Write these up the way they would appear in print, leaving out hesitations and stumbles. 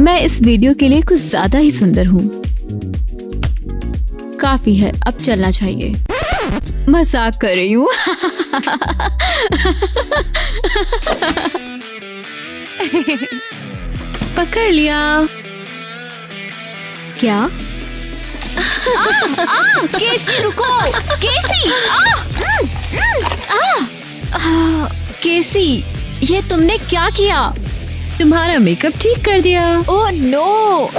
मैं इस वीडियो के लिए कुछ ज्यादा ही सुंदर हूँ। काफी है, अब चलना चाहिए। मजाक कर रही हूँ। पकड़ लिया। क्या? केसी रुको, केसी! केसी, ये तुमने क्या किया? तुम्हारा मेकअप ठीक कर दिया। Oh no!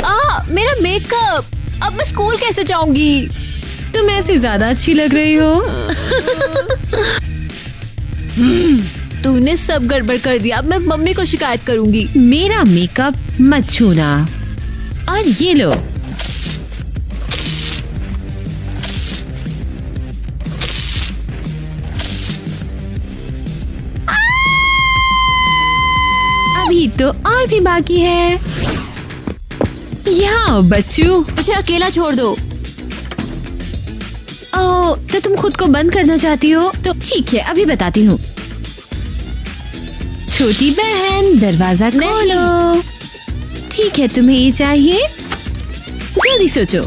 मेरा मेकअप! अब मैं स्कूल कैसे जाऊंगी? तुम ऐसे ज्यादा अच्छी लग रही हो। तूने सब गड़बड़ कर दिया। अब मैं मम्मी को शिकायत करूंगी। मेरा मेकअप मत छूना। और ये लो। अभी तो और भी बाकी है। यहाँ आओ बच्चू। मुझे अकेला छोड़ दो। ओ, तो तुम खुद को बंद करना चाहती हो? तो ठीक है, अभी बताती हूँ। छोटी बहन, दरवाजा खोलो। ठीक है, तुम्हें ये चाहिए? जल्दी सोचो।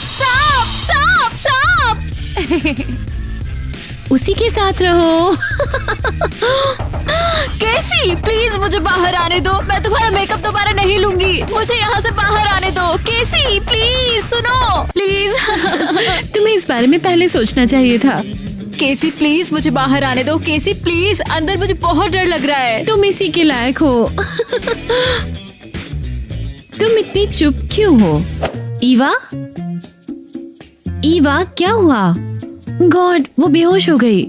सांप! सांप! सांप! उसी के साथ रहो। केसी, प्लीज मुझे बाहर आने दो। मैं तुम्हारा मेकअप दोबारा नहीं लूंगी। मुझे यहाँ से बाहर आने दो। केसी, प्लीज सुनो, प्लीज। तुम्हें इस बारे में पहले सोचना चाहिए था। केसी, प्लीज मुझे बाहर आने दो। केसी, प्लीज, अंदर मुझे बहुत डर लग रहा है। तुम इसी के लायक हो। तुम इतनी चुप क्यों हो? ईवा? ईवा, क्या हुआ? गॉड, वो बेहोश हो गई।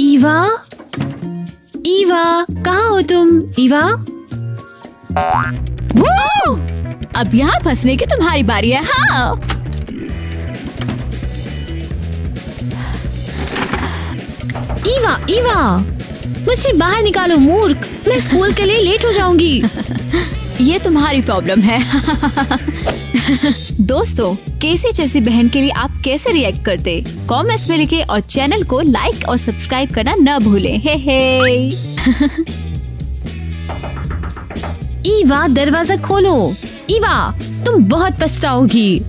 ईवा? ईवा, कहाँ हो तुम? ईवा? अब यहाँ फंसने की तुम्हारी बारी है। हाँ, ईवा, ईवा, मुझे बाहर निकालो मूर्ख। मैं स्कूल के लिए लेट हो जाऊंगी। ये तुम्हारी प्रॉब्लम है। दोस्तों, केसी जैसी बहन के लिए आप कैसे रिएक्ट करते? कमेंट्स में लिखें और चैनल को लाइक और सब्सक्राइब करना न भूलें। हे हे। ईवा, दरवाजा खोलो। ईवा, तुम बहुत पछताओगी।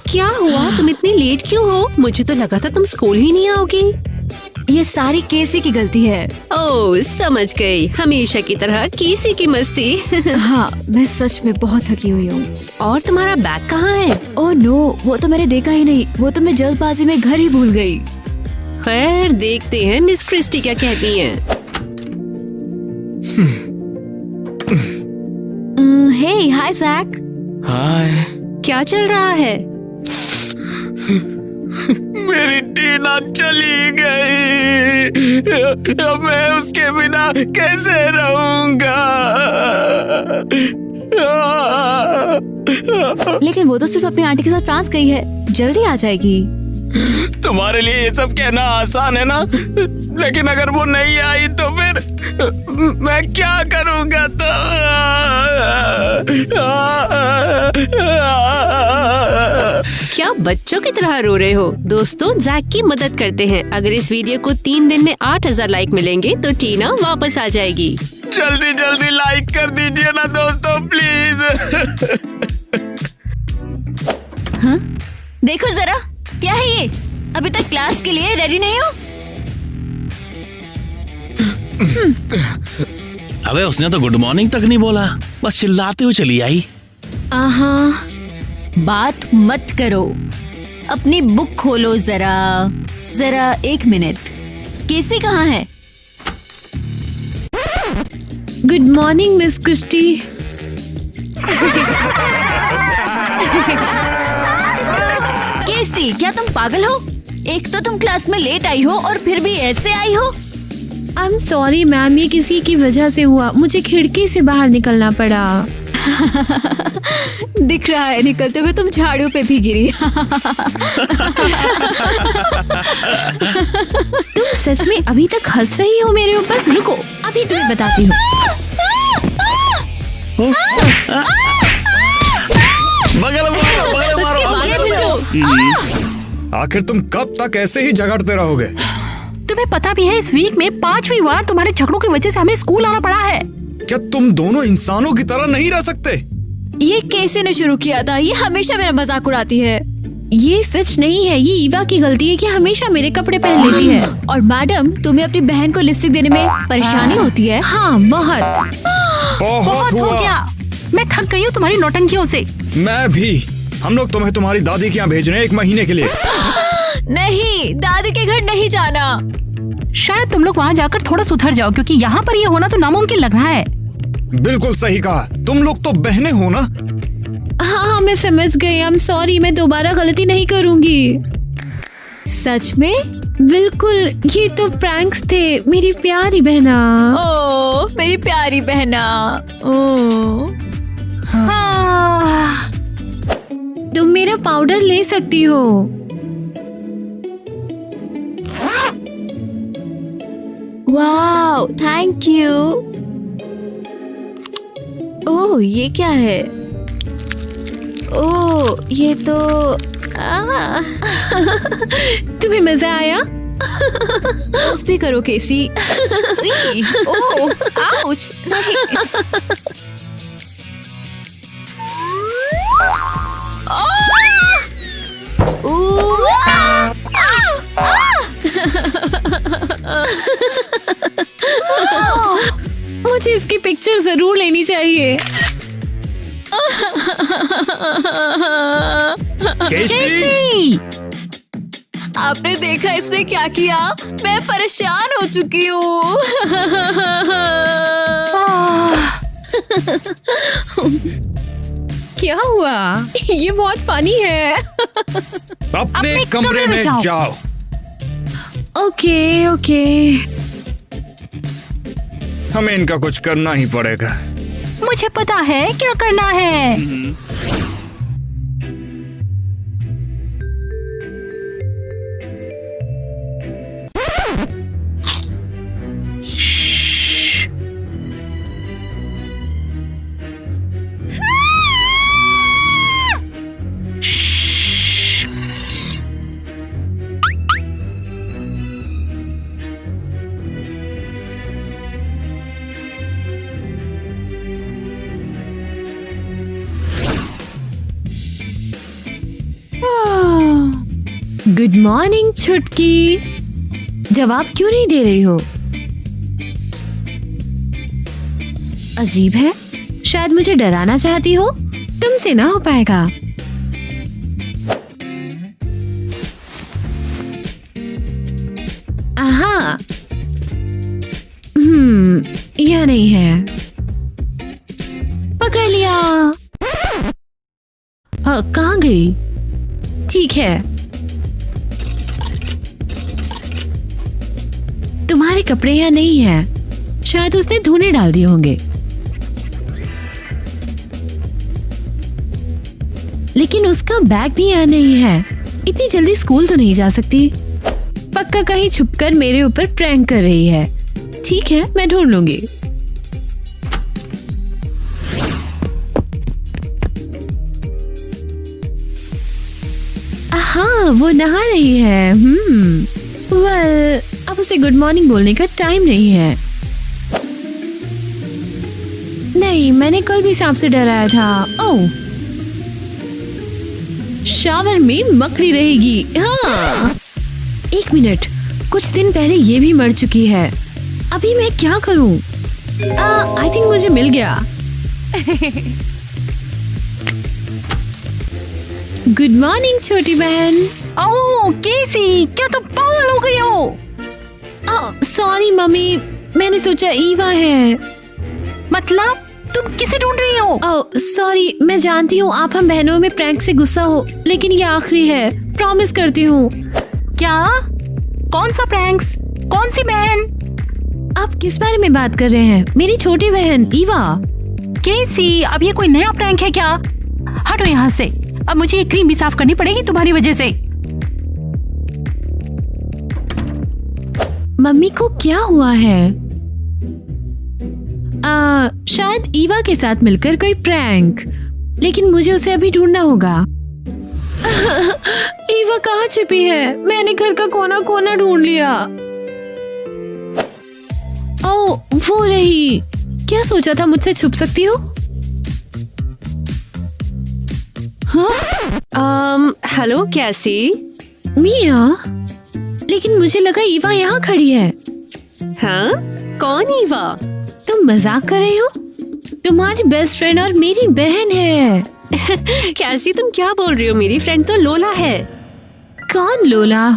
क्या हुआ? तुम इतनी लेट क्यों हो? मुझे तो लगा था तुम स्कूल ही नहीं आओगी। ये सारी केसी की गलती है। ओह, समझ गई। हमेशा की तरह केसी की मस्ती। हाँ, मैं सच में बहुत थकी हुई हूँ। और तुम्हारा बैग कहाँ है? ओह नो, वो तो मैंने देखा ही नहीं। वो तो मैं जल्दबाजी में घर ही भूल गई। खैर, देखते हैं मिस क्रिस्टी क्या कहती हैं। हे, हाय जैक। हाय। क्या चल रहा है? मेरी टीना चली गई। अब मैं उसके बिना कैसे रहूंगा? लेकिन वो तो सिर्फ अपनी आंटी के साथ फ्रांस गई है, जल्दी आ जाएगी। तुम्हारे लिए ये सब कहना आसान है ना, लेकिन अगर वो नहीं आई तो फिर मैं क्या करूंगा? तो क्या बच्चों की तरह रो रहे हो? दोस्तों, जैक की मदद करते हैं। अगर इस वीडियो को 3 दिन में 8000 लाइक मिलेंगे तो टीना वापस आ जाएगी। जल्दी जल्दी लाइक कर दीजिए ना दोस्तों, प्लीज। हाँ? देखो जरा, क्या है ये? अभी तक क्लास के लिए रेडी नहीं हो? अबे उसने तो गुड मॉर्निंग तक नहीं बोला, बस चिल्लाते हुए चली आई। बात मत करो, अपनी बुक खोलो जरा 1 मिनट। केसी कहाँ है? Good morning Miss Christie. Casey, क्या तुम पागल हो? एक तो तुम क्लास में लेट आई हो और फिर भी ऐसे आई हो। आई एम सॉरी मैम, ये किसी की वजह से हुआ। मुझे खिड़की से बाहर निकलना पड़ा। दिख रहा है, निकलते हुए तुम झाड़ियों पे भी गिरी। तुम सच में अभी तक हंस रही हो मेरे ऊपर? रुको, अभी तुम्हें बताती हूँ। बगल मारो। आखिर तुम कब तक ऐसे ही झगड़ते रहोगे? तुम्हें पता भी है इस वीक में 5वीं बार तुम्हारे झगड़ों की वजह से हमें स्कूल आना पड़ा है। क्या तुम दोनों इंसानों की तरह नहीं रह सकते? ये कैसे ने शुरू किया था? ये हमेशा मेरा मजाक उड़ाती है। ये सच नहीं है, ये ईवा की गलती है कि हमेशा मेरे कपड़े पहन लेती है। और मैडम, तुम्हें अपनी बहन को लिपस्टिक देने में परेशानी होती है? हाँ, बहुत। बहुत हो हुआ। गया, मैं थक गई हूँ तुम्हारी नौटंकियों से। मैं भी। हम लोग तुम्हें तुम्हारी दादी के यहाँ भेज रहे हैं 1 महीने के लिए। नहीं, दादी के घर नहीं जाना। शायद तुम लोग वहाँ जाकर थोड़ा सुधर जाओ, क्योंकि यहाँ पर ये होना तो नामुमकिन लग रहा है। बिल्कुल सही कहा। तुम लोग तो बहनें हो ना? हाँ, मैं समझ गई। I'm sorry, मैं दोबारा गलती नहीं करूँगी। सच में? बिल्कुल, ये तो प्रैंक्स थे मेरी प्यारी बहना। ओह, मेरी प्यारी बहना। ओह, तुम मेरा पाउडर ले सकती हो। Wow, thank you. ओह, ये क्या है? ओह, ये तो तुम्हें मजा आया? बस भी करो केसी। ओह, आउच। नहीं। मुझे इसकी पिक्चर जरूर लेनी चाहिए। केसी! आपने देखा इसने क्या किया? मैं परेशान हो चुकी हूँ। क्या हुआ? ये बहुत फनी है। अपने कमरे में जाओ। Okay okay. हमें इनका कुछ करना ही पड़ेगा। मुझे पता है क्या करना है। गुड मॉर्निंग छुटकी। जवाब क्यों नहीं दे रही हो? अजीब है, शायद मुझे डराना चाहती हो। तुमसे ना हो पाएगा। आहा, यह नहीं है। पकड़ लिया। कहाँ गई? ठीक है, तुम्हारे कपड़े यहाँ नहीं है। शायद उसने धोने डाल दिए होंगे। लेकिन उसका बैग भी यहाँ नहीं है। इतनी जल्दी स्कूल तो नहीं जा सकती। पक्का कहीं छुपकर मेरे ऊपर प्रैंक कर रही है। ठीक है, मैं ढूंढ लूंगी। हाँ, वो नहा रही है। वेल, अब उसे गुड मॉर्निंग बोलने का टाइम नहीं है। नहीं, मैंने कल भी सांप से डराया था। ओह, शावर में मकड़ी रहेगी। हाँ, 1 मिनट, कुछ दिन पहले ये भी मर चुकी है। अभी मैं क्या करूं? आई थिंक मुझे मिल गया। गुड मॉर्निंग छोटी बहन। ओह केसी, क्या तुम पागल हो गई हो? सॉरी मम्मी, मैंने सोचा ईवा है। मतलब तुम किसे ढूंढ रही हो? सॉरी, मैं जानती हूँ आप हम बहनों में प्रैंक से गुस्सा हो, लेकिन ये आखिरी है, प्रॉमिस करती हूँ। क्या? कौन सा प्रैंक्स? कौन सी बहन? आप किस बारे में बात कर रहे हैं? मेरी छोटी बहन ईवा। केसी, अब ये कोई नया प्रैंक है क्या? हटो यहाँ से। अब मुझे ये क्रीम भी साफ करनी पड़ेगी तुम्हारी वजह से। मम्मी को क्या हुआ है? शायद ईवा के साथ मिलकर कोई प्रैंक, लेकिन मुझे उसे अभी ढूंढना होगा। ईवा कहाँ छिपी है? मैंने घर का कोना कोना ढूंढ लिया। ओ, वो रही। क्या सोचा था मुझसे छुप सकती हो? हेलो कैसी? मिया, लेकिन मुझे लगा ईवा यहाँ खड़ी है। हाँ, कौन ईवा? तुम मजाक कर रही हो? तुम्हारी बेस्ट फ्रेंड और मेरी बहन है। कैसी तुम क्या बोल रही हो? मेरी फ्रेंड तो लोला है। कौन लोला?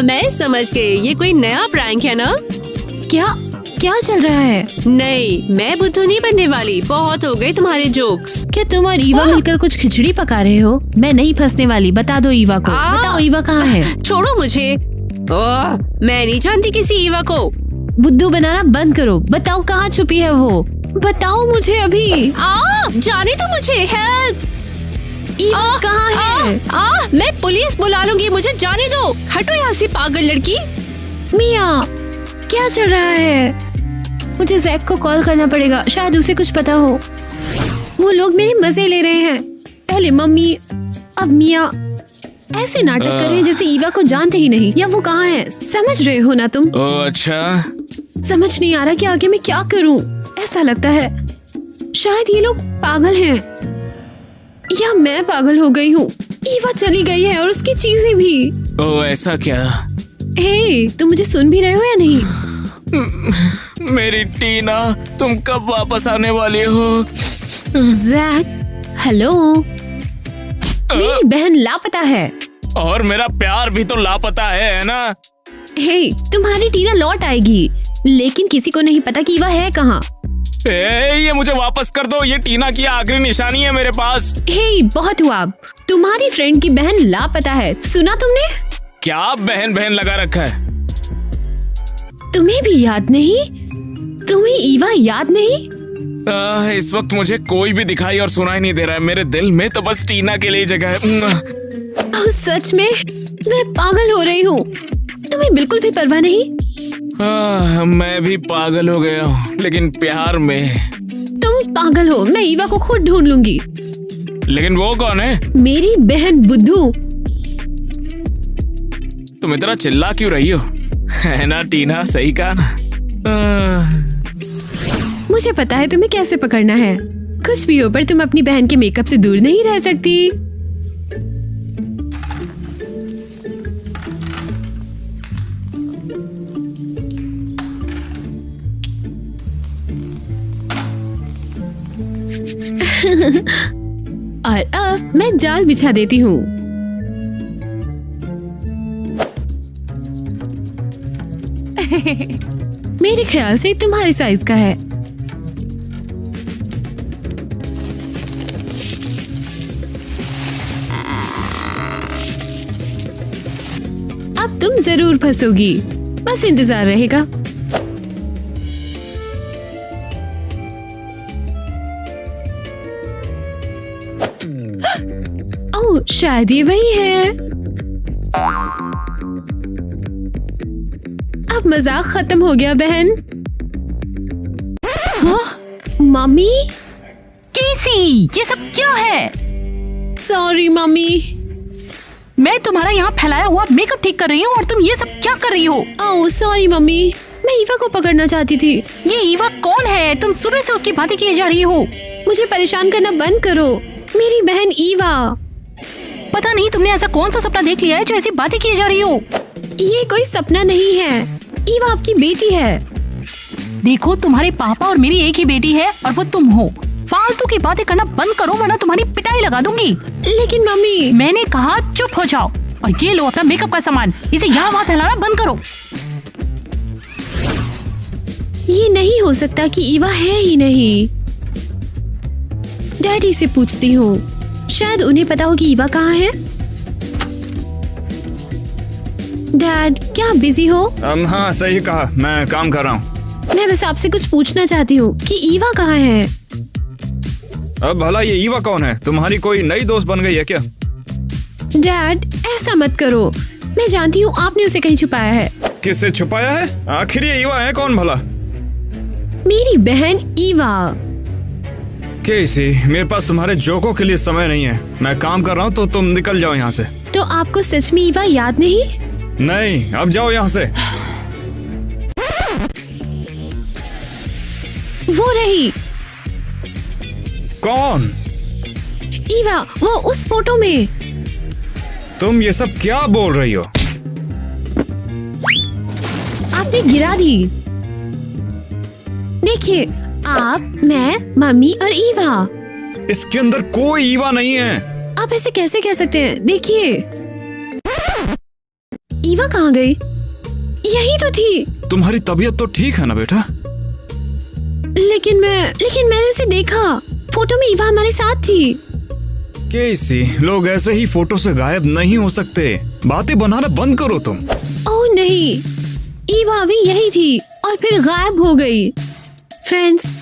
मैं समझ गई, ये कोई नया प्रैंक है ना? क्या चल रहा है? नहीं, मैं बुद्धू नहीं बनने वाली। बहुत हो गए तुम्हारे जोक्स। क्या तुम और ईवा मिलकर कुछ खिचड़ी पका रहे हो? मैं नहीं फंसने वाली। बता दो ईवा को। बताओ ईवा कहाँ है? छोड़ो मुझे। मैं नहीं जानती किसी ईवा को। बुद्धू बनाना बंद करो। बताओ कहाँ छुपी है वो? बताओ मुझे अभी। जाने दो मुझे। हेल्प! ईवा कहाँ है? मैं पुलिस बुला लूंगी, मुझे जाने दो। हटो यहाँ से पागल लड़की। मिया, क्या चल रहा है? मुझे जैक को कॉल करना पड़ेगा, शायद उसे कुछ पता हो। वो लोग मेरे मजे ले रहे हैं। पहले मम्मी, अब मिया। ऐसे नाटक कर रहे हैं जैसे ईवा को जानते ही नहीं। या वो कहाँ है? समझ रहे हो ना तुम? अच्छा, समझ नहीं आ रहा कि आगे मैं क्या करूं। ऐसा लगता है शायद ये लोग पागल हैं या मैं पागल हो गई हूँ। ईवा चली गई है और उसकी चीजें भी। ऐसा क्या? हे, तुम मुझे सुन भी रहे हो या नहीं? मेरी टीना, तुम कब वापस आने वाली हो? Jack, hello. मेरी बहन लापता है। और मेरा प्यार भी तो लापता है ना? हे, तुम्हारी टीना लौट आएगी, लेकिन किसी को नहीं पता कि ईवा है कहाँ। ये मुझे वापस कर दो। ये टीना की आखिरी निशानी है मेरे पास। हे, बहुत हुआ। तुम्हारी फ्रेंड की बहन लापता है। सुना तुमने? क्या बहन बहन लगा रखा है? तुम्हें भी याद नहीं? तुम्हें ईवा याद नहीं? इस वक्त मुझे कोई भी दिखाई और सुनाई नहीं दे रहा है। मेरे दिल में तो बस टीना के लिए जगह है। सच में मैं पागल हो रही हूँ। तुम्हें बिल्कुल भी परवाह नहीं? मैं भी पागल हो गया हूँ, लेकिन प्यार में। तुम पागल हो। मैं ईवा को खुद ढूंढ लूंगी। लेकिन वो कौन है? मेरी बहन बुद्धू। तुम इतना चिल्ला क्यों रही हो? है ना टीना, सही कहा ना? मुझे पता है तुम्हें कैसे पकड़ना है। कुछ भी हो, पर तुम अपनी बहन के मेकअप से दूर नहीं रह सकती। और अब मैं जाल बिछा देती हूँ। मेरे ख्याल से तुम्हारे साइज का है। अब तुम जरूर फंसोगी, बस इंतजार रहेगा। ओह, शायद ये वही है। अब मजाक खत्म हो गया बहन। मम्मी? कैसी? ये सब क्या है? Sorry mummy. मैं तुम्हारा यहाँ फैलाया हुआ मेकअप ठीक कर रही हूँ और तुम ये सब क्या कर रही हो? ओह सॉरी मम्मी, मैं ईवा को पकड़ना चाहती थी। ये ईवा कौन है? तुम सुबह से उसकी बातें किए जा रही हो। मुझे परेशान करना बंद करो। मेरी बहन ईवा। पता नहीं तुमने ऐसा कौन सा सपना देख लिया है जो ऐसी बातें किए जा रही हो। ये कोई सपना नहीं है। ईवा आपकी बेटी है। देखो, तुम्हारे पापा और मेरी एक ही बेटी है और वो तुम हो। फालतू की बातें करना बंद करो वरना तुम्हारी पिटाई लगा दूंगी। लेकिन मम्मी। मैंने कहा चुप हो जाओ और ये लो अपना मेकअप का सामान। इसे यहाँ वहाँ फैलाना बंद करो। ये नहीं हो सकता कि ईवा है ही नहीं। डैडी से पूछती हूँ, शायद उन्हें पता हो कि ईवा कहाँ है। डैड, क्या बिजी हो? हाँ सही कहा, मैं काम कर रहा हूँ। मैं बस आपसे कुछ पूछना चाहती हूँ कि ईवा कहाँ है। अब भला ये ईवा कौन है? तुम्हारी कोई नई दोस्त बन गई है क्या? डैड, ऐसा मत करो। मैं जानती हूँ आपने उसे कहीं छुपाया है। किससे छुपाया है? आखिर ये ईवा है कौन भला? मेरी बहन ईवा। केसी, मेरे पास तुम्हारे जोकों के लिए समय नहीं है। मैं काम कर रहा हूँ तो तुम निकल जाओ यहाँ से। तो आपको सच में ईवा याद नहीं? नहीं, अब जाओ यहाँ से। वो रही कौन? ईवा, वो उस फोटो में। तुम ये सब क्या बोल रही हो? आपने गिरा दी। देखिए, आप, मैं, मम्मी और ईवा। इसके अंदर कोई ईवा नहीं है। आप ऐसे कैसे कह सकते हैं? देखिए, ईवा कहाँ गई? यही तो थी। तुम्हारी तबीयत तो ठीक है ना बेटा? लेकिन मैंने उसे देखा। फोटो में ईवा हमारे साथ थी। केसी, लोग ऐसे ही फोटो से गायब नहीं हो सकते। बातें बनाना बंद करो तुम। ओह नहीं, ईवा भी यही थी और फिर गायब हो गई। फ्रेंड्स,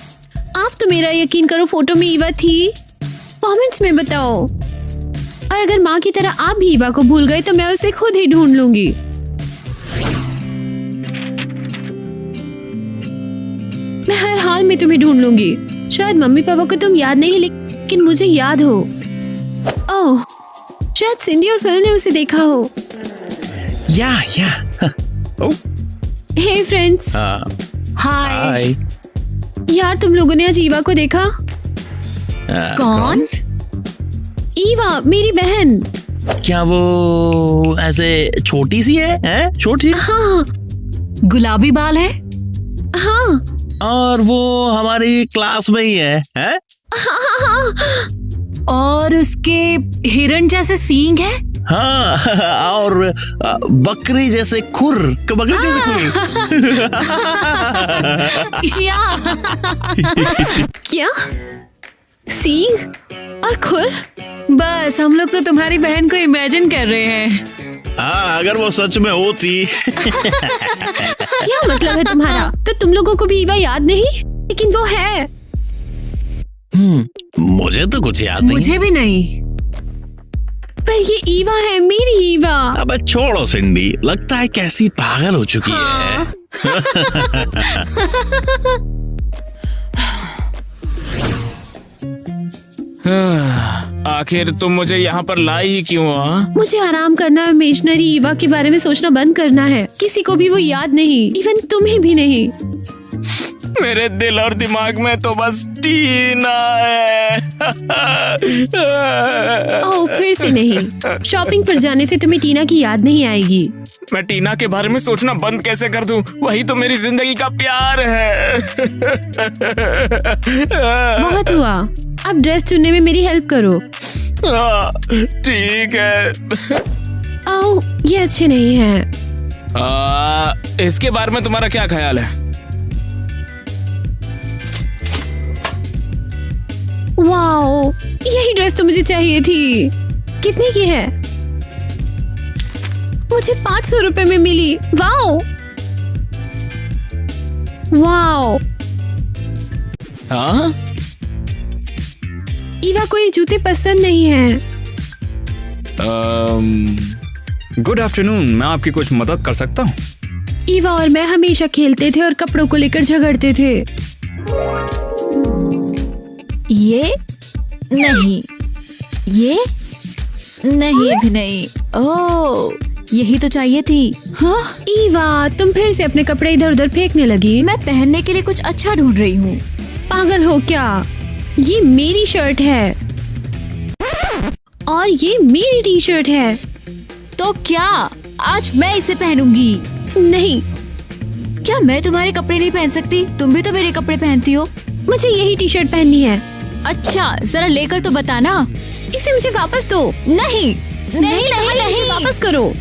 आप तो मेरा यकीन करो, फोटो में ईवा थी? कमेंट्स में बताओ। और अगर माँ की तरह आप भी ईवा को भूल गए तो मैं उसे खुद ही ढूंढ लूंगी। मैं हर हाल में तुम्हें ढूंढ लूंगी। शायद मम्मी पापा को तुम याद नहीं, लेकिन मुझे याद हो। ओह, शायद सिंडी और फिल ने उसे देखा हो। या ओ हे फ्रेंड्स, हाय। यार तुम लोगों ने आज ईवा को देखा? कौन? ईवा, मेरी बहन। क्या वो ऐसे छोटी सी है? हैं? छोटी? हाँ गुलाबी बाल है? हाँ और वो हमारी क्लास में ही है? हैं? और उसके हिरण जैसे सींग है? हाँ, और बकरी जैसे खुर। बकरी जैसे खुर। या क्या? सींग और खुर? बस हम लोग तो तुम्हारी बहन को इमेजिन कर रहे हैं। हाँ, अगर वो सच में होती। क्या मतलब है तुम्हारा? तो तुम लोगों को भी ईवा याद नहीं, लेकिन वो है। मुझे तो कुछ याद नहीं। मुझे भी नहीं। पर ये ईवा है, मेरी ईवा। अब छोड़ो सिंडी, लगता है कैसी पागल हो चुकी है। आखिर तुम मुझे यहाँ पर लाई ही क्यों? मुझे आराम करना है, इमेजिनरी ईवा के बारे में सोचना बंद करना है। किसी को भी वो याद नहीं, इवन तुम्हें भी नहीं। मेरे दिल और दिमाग में तो बस टीना है। ओह, फिर से नहीं। शॉपिंग पर जाने से तुम्हें टीना की याद नहीं आएगी। मैं टीना के बारे में सोचना बंद कैसे कर दूं? वही तो मेरी जिंदगी का प्यार है। बहुत हुआ, अब ड्रेस चुनने में मेरी हेल्प करो। ठीक है। ओह, ये अच्छे नहीं है। इसके बारे में तुम्हारा क्या ख्याल है? वाओ, यही ड्रेस तो मुझे चाहिए थी। कितने की है? मुझे 500 रुपए में मिली। Wow wow. हाँ? ईवा को ये जूते पसंद नहीं है। गुड आफ्टरनून, मैं आपकी कुछ मदद कर सकता हूँ? ईवा और मैं हमेशा खेलते थे और कपड़ों को लेकर झगड़ते थे। ये नहीं, ये नहीं, भी नहीं। ओह, यही तो चाहिए थी। हाँ? ईवा, तुम फिर से अपने कपड़े इधर उधर फेंकने लगी। मैं पहनने के लिए कुछ अच्छा ढूंढ रही हूँ। पागल हो क्या? ये मेरी शर्ट है और ये मेरी टी शर्ट है। तो क्या आज मैं इसे पहनूंगी? नहीं, क्या मैं तुम्हारे कपड़े नहीं पहन सकती? तुम भी तो मेरे कपड़े पहनती हो। मुझे यही टी शर्ट पहननी है। अच्छा, जरा लेकर तो बताना। इसे मुझे वापस दो। नहीं नहीं नहीं मुझे नहीं, वापस करो।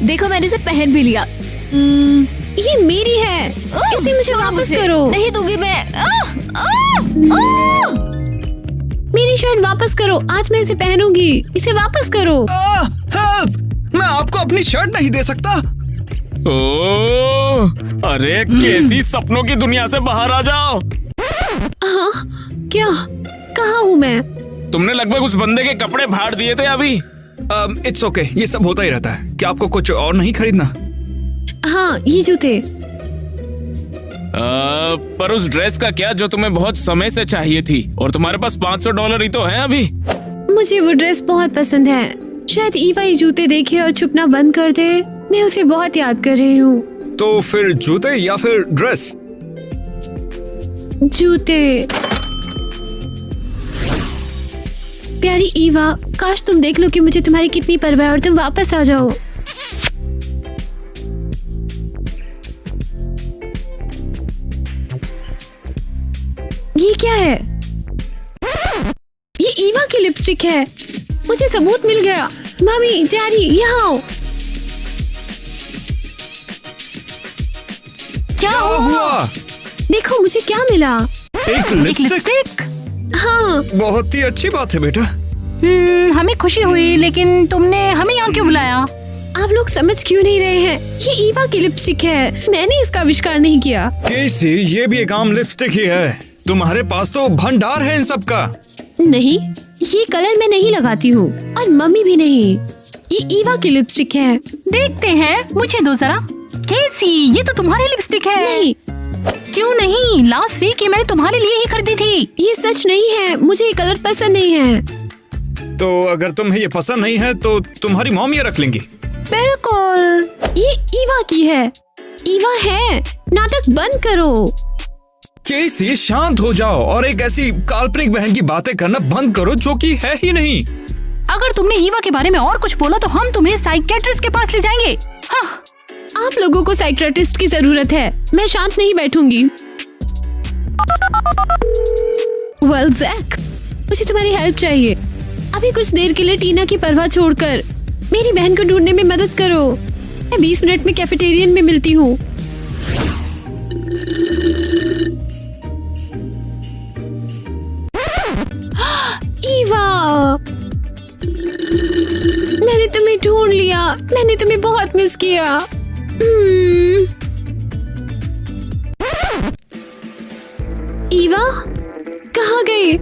देखो मैंने इसे पहन भी लिया। ये मेरी है, इसे मुझे वापस करो। नहीं दूंगी मैं। मेरी शर्ट वापस करो। आज मैं इसे पहनूंगी। इसे वापस करो। हेल्प! मैं आपको अपनी शर्ट नहीं दे सकता। ओह, अरे कैसी सपनों की दुनिया से बाहर आ जाओ। हाँ, क्या? कहाँ हूँ मैं? तुमने लगभग उस बंदे के कपड़े फाड़ दिए थे अभी। इट्स ओके, ये सब होता ही रहता है। क्या आपको कुछ और नहीं खरीदना? हाँ, ये जूते। पर उस ड्रेस का क्या जो तुम्हें बहुत समय से चाहिए थी? और तुम्हारे पास $500 ही तो है अभी। मुझे वो ड्रेस बहुत पसंद है। शायद ईवा ये जूते देखे और छुपना बंद कर दे। मैं उसे बहुत याद कर रही हूँ। तो फिर जूते या फिर ड्रेस? जूते। प्यारी ईवा, काश तुम देख लो कि मुझे तुम्हारी कितनी परवाह है और तुम वापस आ जाओ। ये क्या है? ये ईवा की लिपस्टिक है। मुझे सबूत मिल गया। मम्मी, डैडी, यहाँ आओ। क्या हुआ? देखो मुझे क्या मिला। एक एक लिपस्टिक? लिपस्टिक? हाँ, बहुत ही अच्छी बात है बेटा। हमें खुशी हुई, लेकिन तुमने हमें यहाँ क्यों बुलाया? आप लोग समझ क्यों नहीं रहे हैं? ये ईवा की लिपस्टिक है। मैंने इसका आविष्कार नहीं किया। केसी, ये भी एक आम लिपस्टिक ही है। तुम्हारे पास तो भंडार है इन सब का। नहीं, ये कलर मैं नहीं लगाती हूँ और मम्मी भी नहीं। ये ईवा की लिपस्टिक है। देखते हैं, मुझे दो जरा। केसी, ये तो तुम्हारी लिपस्टिक है। नहीं, क्यों नहीं? लास्ट वीक ये मैंने तुम्हारे लिए ही खरीदी थी। ये सच नहीं है। मुझे ये कलर पसंद नहीं है। तो अगर तुम्हें ये पसंद नहीं है तो तुम्हारी मॉम ये रख लेंगी। बिल्कुल। ये ईवा की है। ईवा है। नाटक बंद करो। केसी, शांत हो जाओ और एक ऐसी काल्पनिक बहन की बातें करना बंद करो जो कि है ही नहीं। अगर तुमने ईवा के बारे में और कुछ बोला तो हम तुम्हें साइकियाट्रिस्ट के पास ले जाएंगे। हाँ। आप लोगों को साइकियाट्रिस्ट की जरूरत है। मैं शांत नहीं बैठूंगी। वेल जैक, मुझे तुम्हारी हेल्प चाहिए। अभी कुछ देर के लिए टीना की परवाह छोड़कर मेरी बहन को ढूंढने में मदद करो। मैं 20 मिनट में कैफेटेरियन में मिलती हूँ। ईवा, मैंने तुम्हें ढूंढ लिया। मैंने तुम्हें बहुत मिस किया। ईवा, कहाँ गई?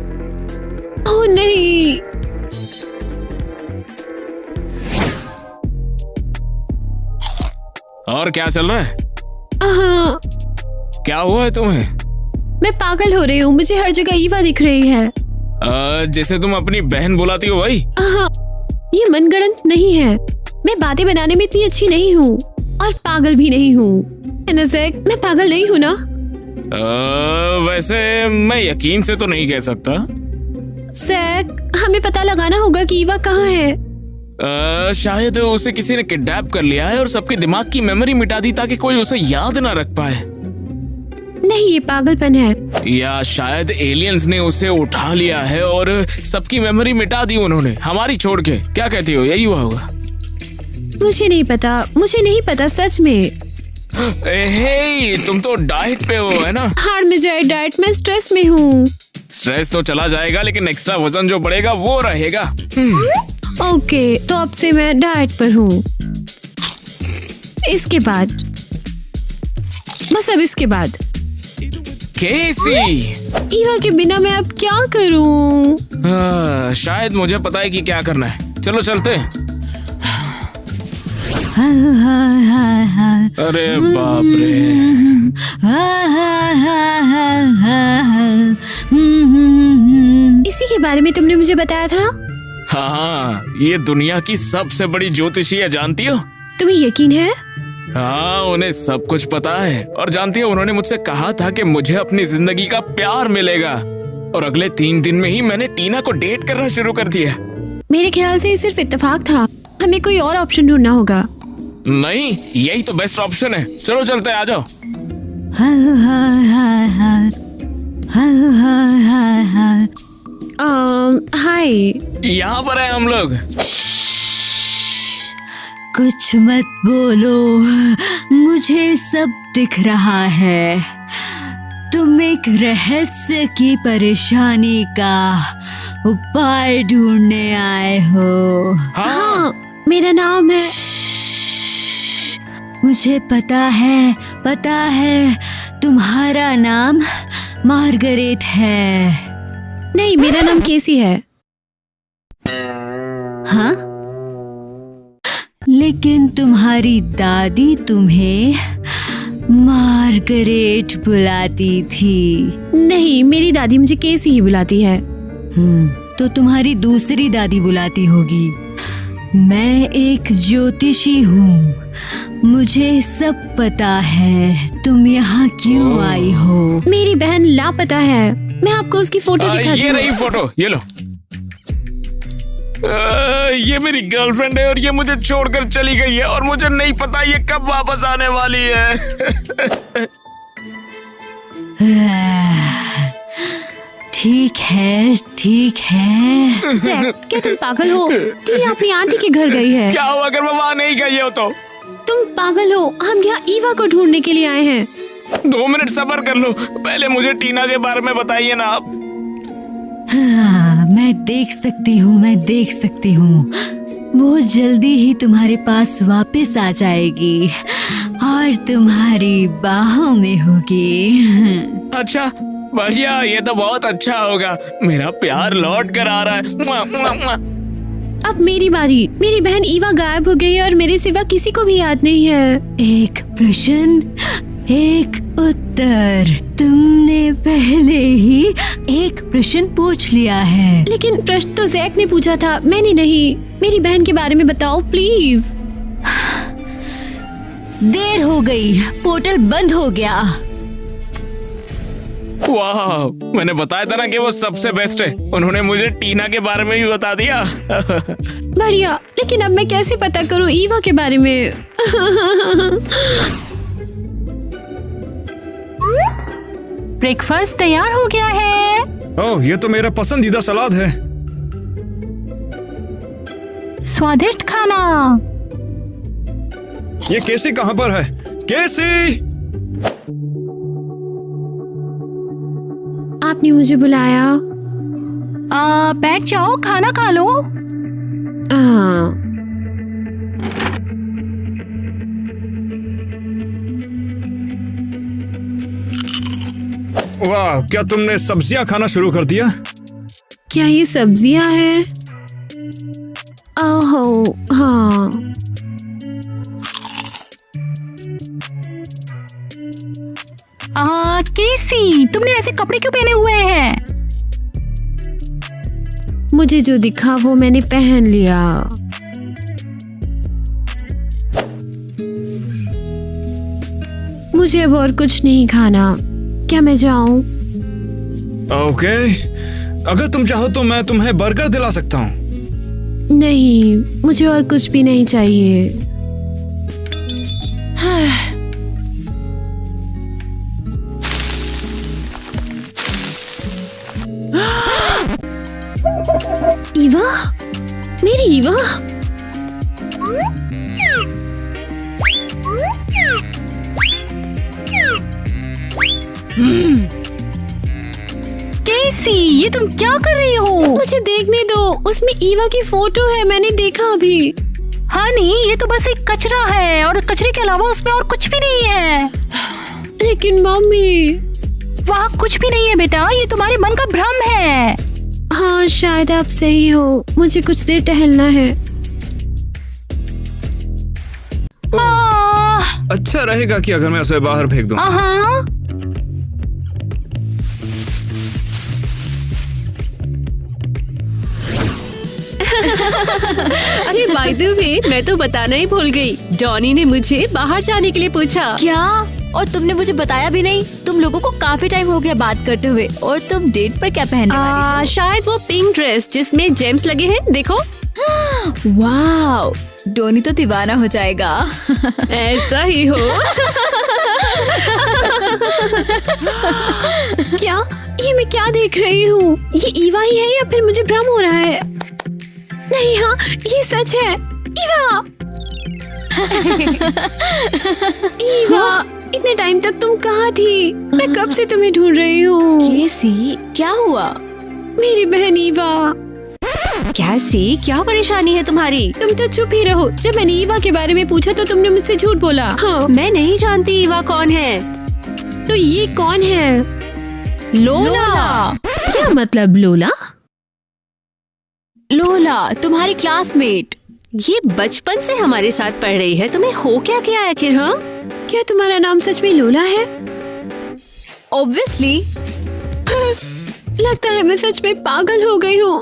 ओह नहीं। और क्या चल रहा है? हाँ, क्या हुआ है तुम्हें? मैं पागल हो रही हूँ। मुझे हर जगह ईवा दिख रही है। जैसे तुम अपनी बहन बुलाती हो वही? हाँ, ये मनगढ़ंत नहीं है। मैं बातें बनाने में इतनी अच्छी नहीं हूँ और पागल भी नहीं हूँ। जैक, मैं पागल नहीं हूँ ना? वैसे मैं यकीन से तो नहीं कह सकता। जैक, हमें पता लगाना होगा कि ईवा कहाँ है। शायद उसे किसी ने किडनैप कर लिया है और सबके दिमाग की मेमोरी मिटा दी ताकि कोई उसे याद ना रख पाए। नहीं, ये पागलपन है। या शायद एलियंस ने उसे उठा लिया है और सबकी मेमोरी मिटा दी उन्होंने, हमारी छोड़ के। क्या कहती हो, यही हुआ होगा? मुझे नहीं पता। मुझे नहीं पता सच में। हे, तुम तो डाइट पे हो, है ना? हार में जाए डाइट। मैं स्ट्रेस में हूँ। स्ट्रेस तो चला जाएगा लेकिन एक्स्ट्रा वजन जो बढ़ेगा वो रहेगा। ओके, तो अब से मैं डाइट पर हूँ। इसके बाद, बस अब इसके बाद। केसी, ईवा के बिना मैं अब क्या करूँ? शायद मुझे पता है कि क्या करना है। चलो चलते हैं। अरे बाप रे। इसी के बारे में तुमने मुझे बताया था। हाँ, ये दुनिया की सबसे बड़ी ज्योतिषी है, जानती हो? तुम्हें यकीन है? हाँ, उन्हें सब कुछ पता है। और जानती हो, उन्होंने मुझसे कहा था कि मुझे अपनी जिंदगी का प्यार मिलेगा। और अगले 3 दिन में ही मैंने टीना को डेट करना शुरू कर दिया। मेरे ख्याल से ये सिर्फ इत्तेफाक था। हमें कोई और ऑप्शन ढूंढना होगा। नहीं, यही तो बेस्ट ऑप्शन है। चलो चलते हैं, आ जाओ। हाय। यहाँ पर है हम लोग। कुछ मत बोलो, मुझे सब दिख रहा है। तुम एक रहस्य की परेशानी का उपाय ढूंढने आए हो। हाँ, मेरा नाम है। मुझे पता है तुम्हारा नाम मार्गरेट है। नहीं, मेरा नाम केसी है। हाँ, लेकिन तुम्हारी दादी तुम्हें मार्गरेट बुलाती थी। नहीं, मेरी दादी मुझे केसी ही बुलाती है। तो तुम्हारी दूसरी दादी बुलाती होगी। मैं एक ज्योतिषी हूँ। मुझे सब पता है। तुम यहाँ क्यों आई हो? मेरी बहन लापता है। मैं आपको उसकी फोटो दिखाती ये हूँ। रही फोटो, ये लो। ये मेरी गर्लफ्रेंड है और ये मुझे छोड़कर चली गई है और मुझे नहीं पता ये कब वापस आने वाली है। ठीक है, ठीक है। जैक, क्या तुम पागल हो? टीना अपनी आंटी के घर गई है। क्या हुआ अगर मैं वहाँ नहीं गई हो तो? तुम पागल हो। हम यहाँ ईवा को ढूंढने के लिए आए हैं। 2 मिनट सब्र कर लो, पहले मुझे टीना के बारे में बताइए ना आप। हाँ, मैं देख सकती हूँ, मैं देख सकती हूँ। वो जल्दी ही तुम्हारे पास वापस आ जाएगी और तुम्हारी बाहों में होगी। अच्छा बढ़िया, ये तो बहुत अच्छा होगा। मेरा प्यार लौट कर आ रहा है। मुआ, मुआ, मुआ। अब मेरी बारी। मेरी बहन ईवा गायब हो गई है और मेरे सिवा किसी को भी याद नहीं है। एक प्रश्न, एक उत्तर। तुमने पहले ही एक प्रश्न पूछ लिया है। लेकिन प्रश्न तो जैक ने पूछा था, मैंने नहीं। मेरी बहन के बारे में बताओ प्लीज। देर हो गई, पोर्टल बंद हो गया। वाह, मैंने बताया था ना कि वो सबसे बेस्ट है। उन्होंने मुझे टीना के बारे में भी बता दिया। बढ़िया, लेकिन अब मैं कैसे पता करूं ईवा के बारे में? ब्रेकफास्ट तैयार हो गया है। ओह, ये तो मेरा पसंदीदा सलाद है। स्वादिष्ट खाना। ये केसी कहाँ पर है? केसी! आपने मुझे बुलाया? बैठ जाओ, खाना खा लो। हाँ। वाह, क्या तुमने सब्जियां खाना शुरू कर दिया? क्या ये सब्जियां हैं? ओहो, हाँ। केसी, तुमने ऐसे कपड़े क्यों पहने हुए हैं? मुझे जो दिखा वो मैंने पहन लिया। मुझे अब और कुछ नहीं खाना। क्या मैं जाऊं? ओके, अगर तुम चाहो तो मैं तुम्हें बर्गर दिला सकता हूँ। नहीं, मुझे और कुछ भी नहीं चाहिए। ईवा, मेरी ईवा। केसी, ये तुम क्या कर रही हो? मुझे देखने दो, उसमें ईवा की फोटो है, मैंने देखा अभी। हनी, ये तो बस एक कचरा है और कचरे के अलावा उसमें और कुछ भी नहीं है। लेकिन मम्मी। वहाँ कुछ भी नहीं है बेटा, ये तुम्हारे मन का भ्रम है। हाँ, शायद आप सही हो। मुझे कुछ देर टहलना है। अच्छा रहेगा कि अगर मैं उसे बाहर फेंक दूं। अरे बाय द वे, मैं तो बताना ही भूल गई। डॉनी ने मुझे बाहर जाने के लिए पूछा। क्या? और तुमने मुझे बताया भी नहीं। तुम लोगों को काफी टाइम हो गया बात करते हुए। और तुम डेट पर क्या पहनने वाली हो? शायद वो पिंक ड्रेस जिसमें जेम्स लगे हैं, देखो। वाओ, डोनी तो दीवाना हो जाएगा। ऐसा ही हो। क्या? ये मैं क्या देख रही हूँ? ये ईवा ही है या फिर मुझे भ्रम हो रहा है? नहीं, हाँ, ये सच है। ईवा! ईवा, इतने टाइम तक तुम कहाँ थी? मैं कब से तुम्हें ढूंढ रही हूँ। केसी, क्या हुआ? मेरी बहन ईवा। कैसी, क्या परेशानी है तुम्हारी? तुम तो चुप ही रहो। जब मैंने ईवा के बारे में पूछा तो तुमने मुझसे झूठ बोला। हाँ। मैं नहीं जानती ईवा कौन है। तो ये कौन है? लोला। क्या मतलब लोला? लोला, तुम्हारी क्लासमेट। ये बचपन से हमारे साथ पढ़ रही है। तुम्हें हो क्या किया आखिर? हाँ, क्या तुम्हारा नाम सच में लोला है? ऑब्वियसली। लगता है मैं सच में पागल हो गई हूँ।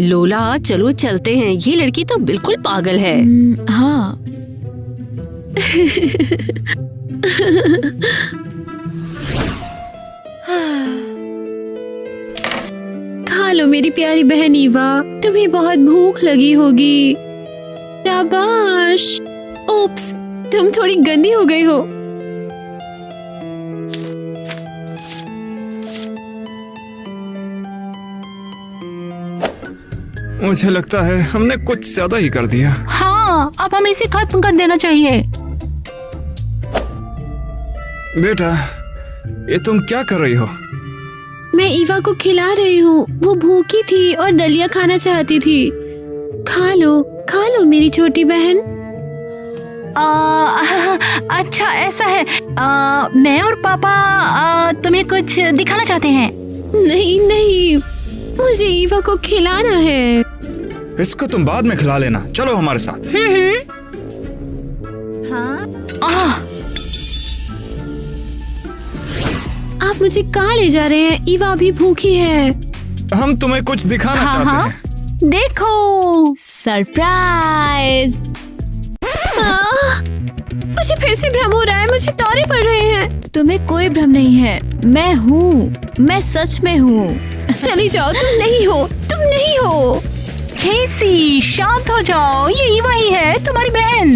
लोला चलो चलते हैं, ये लड़की तो बिल्कुल पागल है। हाँ। खा लो मेरी प्यारी बहन ईवा, तुम्हें बहुत भूख लगी होगी। शाबाश। ओप्स, तुम थोड़ी गंदी हो गई हो। मुझे लगता है हमने कुछ ज्यादा ही कर दिया। हाँ, अब हमें इसे खत्म कर देना चाहिए। बेटा, ये तुम क्या कर रही हो? मैं ईवा को खिला रही हूँ, वो भूखी थी और दलिया खाना चाहती थी। खा लो मेरी छोटी बहन। अच्छा ऐसा है, मैं और पापा तुम्हें कुछ दिखाना चाहते हैं। नहीं, मुझे ईवा को खिलाना है। इसको तुम बाद में खिला लेना, चलो हमारे साथ। आप मुझे कहाँ ले जा रहे हैं? ईवा अभी भूखी है। हम तुम्हें कुछ दिखाना चाहते हैं। देखो, सरप्राइज। मुझे फिर से भ्रम हो रहा है, मुझे दौरे पड़ रहे हैं। तुम्हें कोई भ्रम नहीं है, मैं हूँ, मैं सच में हूँ। चली जाओ, तुम नहीं हो। केसी शांत हो जाओ, ये ईवा ही है, तुम्हारी बहन।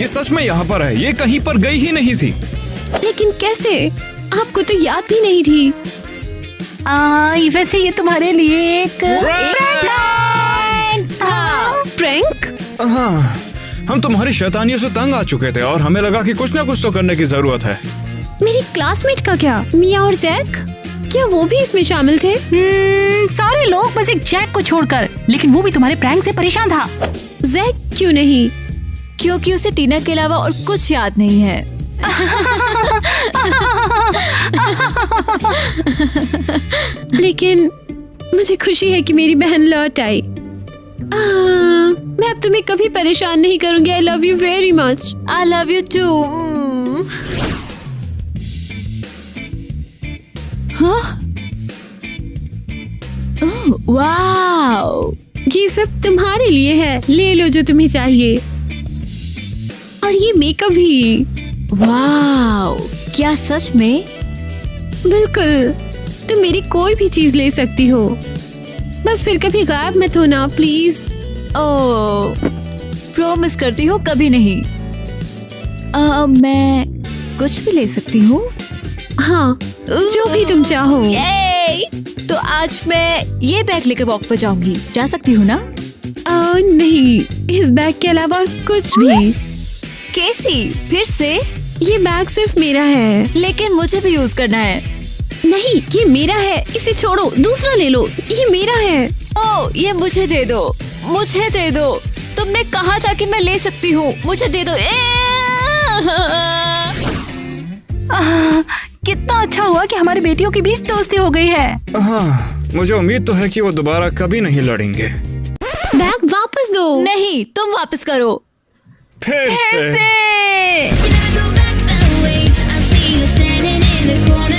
ये सच में यहाँ पर है, ये कहीं पर गई ही नहीं थी। लेकिन कैसे? आपको तो याद भी नहीं थी। वैसे ये तुम्हारे लिए एक प्रैंक? हाँ, हम तुम्हारी शैतानियों से तंग आ चुके थे और हमें लगा कि कुछ ना कुछ तो करने की जरूरत है। मेरी क्लासमेट का क्या? मिया और जैक, क्या वो भी इसमें शामिल थे? सारे लोग बस एक जैक को छोड़कर, लेकिन वो भी तुम्हारे प्रैंक से परेशान था। जैक क्यों नहीं? क्योंकि उसे टीना के अलावा और कुछ याद नहीं है। लेकिन मुझे खुशी है कि मेरी बहन लौट आई। मैं अब तुम्हें कभी परेशान नहीं करूंगी। I love you very much. I love you too. Wow, ये सब तुम्हारे लिए है, ले लो जो तुम्हें चाहिए। और ये मेकअप भी। वाओ, क्या सच में? बिल्कुल, तुम मेरी कोई भी चीज ले सकती हो, बस फिर कभी गायब मत होना प्लीज। ओह, प्रॉमिस करती हूँ कभी नहीं। मैं कुछ भी ले सकती हूँ। हाँ, जो भी तुम चाहो। ये तो आज मैं ये बैग लेकर वॉक पर जाऊंगी, जा सकती हूँ ना? नहीं, इस बैग के अलावा और कुछ भी। कैसी? फिर से? ये बैग सिर्फ मेरा है। लेकिन मुझे भी यूज करना है। नहीं, ये मेरा है, इसे छोड़ो, दूसरा ले लो, ये मेरा है। ओह, ये मुझे दे दो, मुझे दे दो। तुमने कहा था कि मैं ले सकती हूँ, मुझे दे दो। कितना अच्छा हुआ कि हमारी बेटियों के बीच दोस्ती हो गई है। हाँ, मुझे उम्मीद तो है कि वो दोबारा कभी नहीं लड़ेंगे। बैग वापस दो। नहीं, तुम वापस करो। फिर से। I see you standing in the corner.